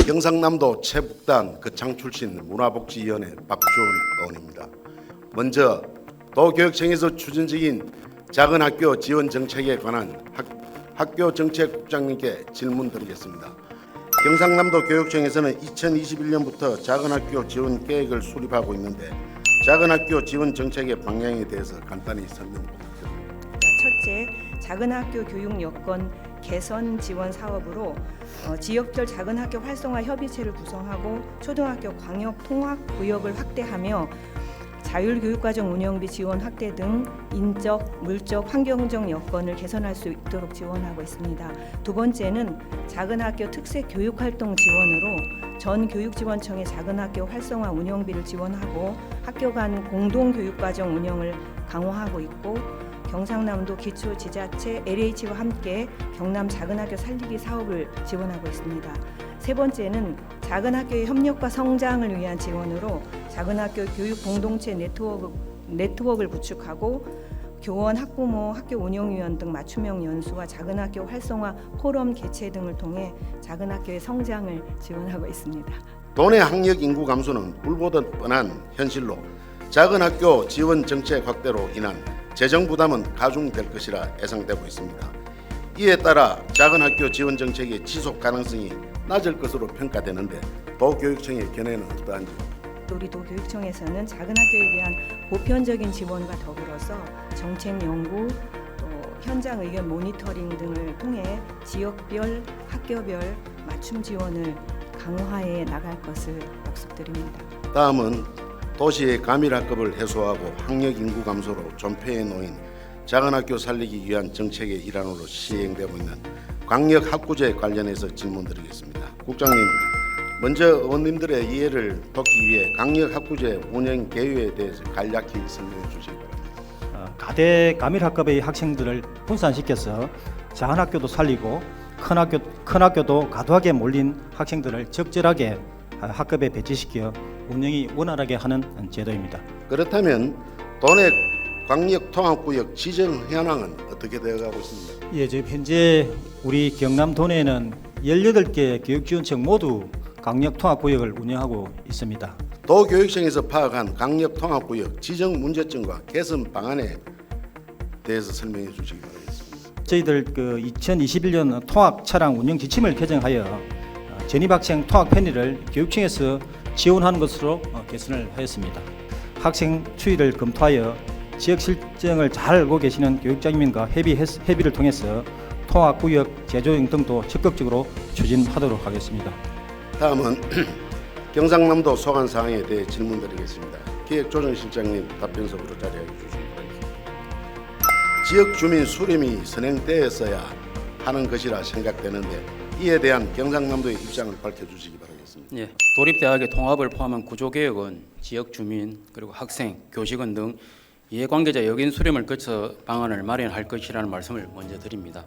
경상남도 최북단 거창 출신 문화복지위원회 박주원 의원입니다. 먼저 도교육청에서 추진 중인 작은 학교 지원 정책에 관한 학교 정책국장님께 질문 드리겠습니다. 경상남도 교육청에서는 2021년부터 작은 학교 지원 계획을 수립하고 있는데 작은 학교 지원 정책의 방향에 대해서 간단히 설명 부탁드립니다. 첫째, 작은 학교 교육 여건 개선 지원 사업으로 지역별 작은 학교 활성화 협의체를 구성하고 초등학교 광역 통합 구역을 확대하며 자율교육과정 운영비 지원 확대 등 인적, 물적, 환경적 여건을 개선할 수 있도록 지원하고 있습니다. 두 번째는 작은 학교 특색 교육활동 지원으로 전 교육지원청의 작은 학교 활성화 운영비를 지원하고 학교 간 공동교육과정 운영을 강화하고 있고 경상남도 기초지자체 LH와 함께 경남 작은학교 살리기 사업을 지원하고 있습니다. 세 번째는 작은 학교의 협력과 성장을 위한 지원으로 작은학교 교육 공동체 네트워크를 구축하고 교원, 학부모, 학교 운영위원 등 맞춤형 연수와 작은학교 활성화 포럼 개최 등을 통해 작은학교의 성장을 지원하고 있습니다. 도내 학력 인구 감소는 불보듯 뻔한 현실로 작은 학교 지원 정책 확대로 인한 재정 부담은 가중될 것이라 예상되고 있습니다. 이에 따라 작은 학교 지원 정책의 지속 가능성이 낮을 것으로 평가되는데 도교육청의 견해는 어떠한지? 우리 도교육청에서는 작은 학교에 대한 보편적인 지원과 더불어서 정책 연구, 또 현장 의견 모니터링 등을 통해 지역별, 학교별 맞춤 지원을 강화해 나갈 것을 약속드립니다. 다음은 도시의 과밀학급을 해소하고 학력 인구 감소로 존폐해 놓인 작은 학교 살리기 위한 정책의 일환으로 시행되고 있는 광역 학구제 관련해서 질문드리겠습니다. 국장님, 먼저 의원님들의 이해를 돕기 위해 광역 학구제 운영 계획에 대해서 간략히 설명해 주시기 바랍니다. 가대 과밀학급의 학생들을 분산시켜서 작은 학교도 살리고 큰 학교도 과도하게 몰린 학생들을 적절하게 학급에 배치시켜 운영이 원활하게 하는 제도입니다. 그렇다면 도내 광역 통합구역 지정 현황은 어떻게 되어가고 있습니까? 예, 지금 현재 우리 경남 도내에는 18개 교육지원청 모두 광역 통합구역을 운영하고 있습니다. 도교육청에서 파악한 광역 통합구역 지정 문제점과 개선 방안에 대해서 설명해 주시기 바라겠습니다. 저희들 2021년 통합 차량 운영 지침을 개정하여 전입학생 통학 편의를 교육청에서 지원하는 것으로 개선을 하였습니다. 학생 추이를 검토하여 지역 실정을 잘 알고 계시는 교육자님과 협의를 통해서 통학구역 재조정 등도 적극적으로 추진하도록 하겠습니다. 다음은 경상남도 소관 사항에 대해 질문드리겠습니다. 기획조정실장님 답변석으로 자리해 주시기 바랍니다. 지역 주민 수렴이 선행되었어야 하는 것이라 생각되는데 이에 대한 경상남도의 입장을 밝혀주시기 바라겠습니다. 예, 도립대학의 통합을 포함한 구조개혁은 지역 주민 그리고 학생, 교직원 등 이해관계자 역인 수렴을 거쳐 방안을 마련할 것이라는 말씀을 먼저 드립니다.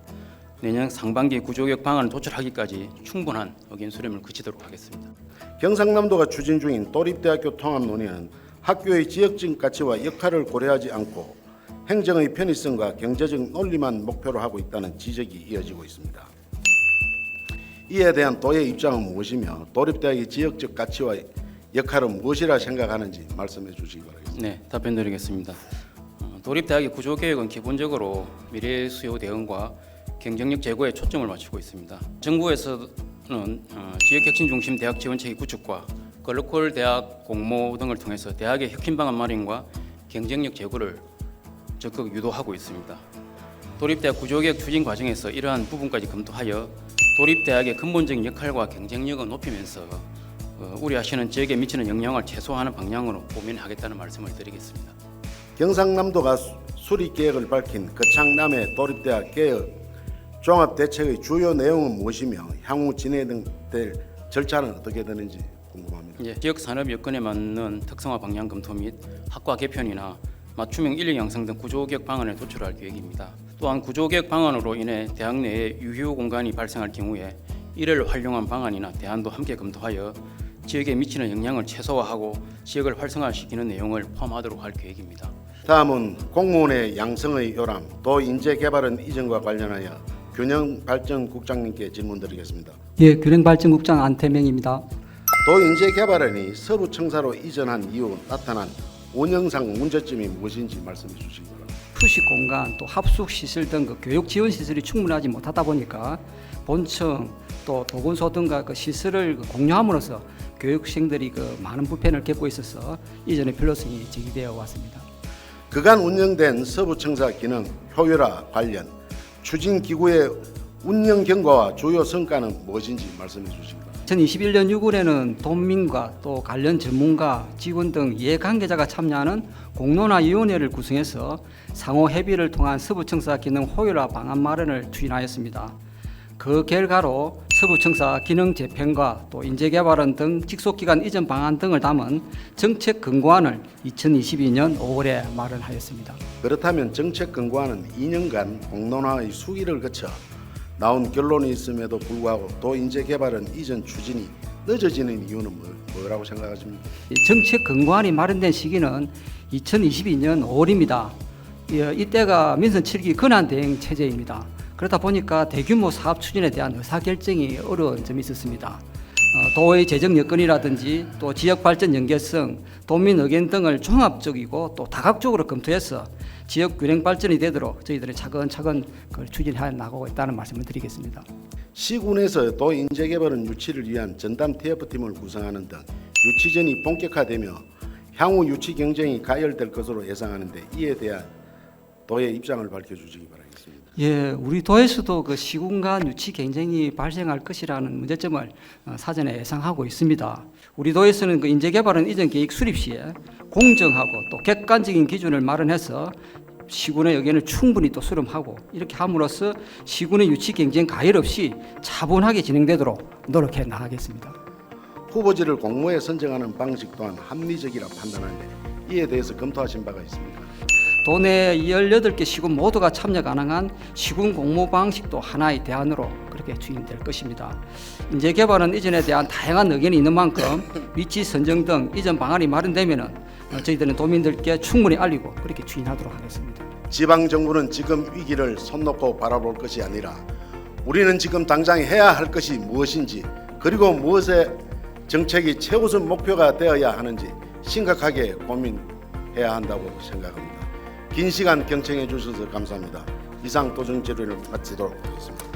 내년 상반기 구조개혁 방안을 도출하기까지 충분한 역인 수렴을 거치도록 하겠습니다. 경상남도가 추진 중인 도립대학교 통합 논의는 학교의 지역적 가치와 역할을 고려하지 않고 행정의 편의성과 경제적 논리만 목표로 하고 있다는 지적이 이어지고 있습니다. 이에 대한 도의 입장은 무엇이며 도립대학의 지역적 가치와 역할은 무엇이라 생각하는지 말씀해 주시기 바라겠습니다. 네, 답변드리겠습니다. 도립대학의 구조개혁은 기본적으로 미래 수요 대응과 경쟁력 제고에 초점을 맞추고 있습니다. 정부에서는 지역혁신 중심 대학 지원체계 구축과 글로컬 대학 공모 등을 통해서 대학의 혁신 방안 마련과 경쟁력 제고를 적극 유도하고 있습니다. 도립대학 구조개혁 추진 과정에서 이러한 부분까지 검토하여 도립대학의 근본적인 역할과 경쟁력을 높이면서 우려하시는 지역에 미치는 영향을 최소화하는 방향으로 고민하겠다는 말씀을 드리겠습니다. 경상남도가 수립 계획을 밝힌 거창남의 도립대학 개혁 종합대책의 주요 내용은 무엇이며 향후 진행될 절차는 어떻게 되는지 궁금합니다. 예, 지역 산업 여건에 맞는 특성화 방향 검토 및 학과 개편이나 맞춤형 인력 양성 등 구조개혁 방안을 도출할 계획입니다. 또한 구조개혁 방안으로 인해 대학 내에 유휴 공간이 발생할 경우에 이를 활용한 방안이나 대안도 함께 검토하여 지역에 미치는 영향을 최소화하고 지역을 활성화시키는 내용을 포함하도록 할 계획입니다. 다음은 공무원의 양성의 요람, 도 인재 개발은 이전과 관련하여 균형발전국장님께 질문드리겠습니다. 예, 균형발전국장 안태명입니다. 도인재개발원이 서부청사로 이전한 이후 나타난 운영상 문제점이 무엇인지 말씀해 주시기 바랍니다. 푸시 공간, 또 합숙 시설 등 그 교육 지원 시설이 충분하지 못하다 보니까 본청 또 보건소 등과 그 시설을 공유함으로써 교육생들이 그 많은 불편을 겪고 있어서 이전의 필요성이 제기되어 왔습니다. 그간 운영된 서부청사 기능 효율화 관련 추진 기구의 운영 경과와 주요 성과는 무엇인지 말씀해 주시기 바랍니다. 2021년 6월에는 도민과 또 관련 전문가, 직원 등 이해관계자가 참여하는 공론화위원회를 구성해서 상호 협의를 통한 서부청사 기능 효율화 방안 마련을 추진하였습니다. 그 결과로 서부청사 기능 재편과 또 인재개발원 등 직속기관 이전 방안 등을 담은 정책 근거안을 2022년 5월에 마련하였습니다. 그렇다면 정책 근거안은 2년간 공론화의 수기를 거쳐 나온 결론이 있음에도 불구하고 도인재개발은 이전 추진이 늦어지는 이유는 뭐라고 생각하십니까? 정책 근거안이 마련된 시기는 2022년 5월입니다. 이때가 민선 7기 근한대행 체제입니다. 그러다 보니까 대규모 사업 추진에 대한 의사결정이 어려운 점이 있었습니다. 도의 재정 여건이라든지 또 지역 발전 연계성, 도민 의견 등을 종합적이고 또 다각적으로 검토해서 지역 균형 발전이 되도록 저희들이 차근차근 그걸 추진해 나가고 있다는 말씀을 드리겠습니다. 시군에서 도인재개발은 유치를 위한 전담 TF팀을 구성하는 등 유치전이 본격화되며 향후 유치 경쟁이 가열될 것으로 예상하는데 이에 대한 도의 입장을 밝혀주시기 바라겠습니다. 예, 우리 도에서도 그 시군 간 유치 경쟁이 발생할 것이라는 문제점을 사전에 예상하고 있습니다. 우리 도에서는 그 인재개발은 이전 계획 수립 시에 공정하고 또 객관적인 기준을 마련해서 시군의 의견을 충분히 또 수렴하고 이렇게 함으로써 시군의 유치 경쟁 가열 없이 차분하게 진행되도록 노력해 나가겠습니다. 후보지를 공모에 선정하는 방식 또한 합리적이라 판단하는데 이에 대해서 검토하신 바가 있습니까? 도내 18개 시군 모두가 참여 가능한 시군 공모 방식도 하나의 대안으로 그렇게 추진될 것입니다. 인재개발은 이전에 대한 다양한 의견이 있는 만큼 위치 선정 등 이전 방안이 마련되면 저희들은 도민들께 충분히 알리고 그렇게 추진하도록 하겠습니다. 지방정부는 지금 위기를 손 놓고 바라볼 것이 아니라 우리는 지금 당장 해야 할 것이 무엇인지 그리고 무엇의 정책이 최우선 목표가 되어야 하는지 심각하게 고민해야 한다고 생각합니다. 긴 시간 경청해 주셔서 감사합니다. 이상 도정질의를 마치도록 하겠습니다.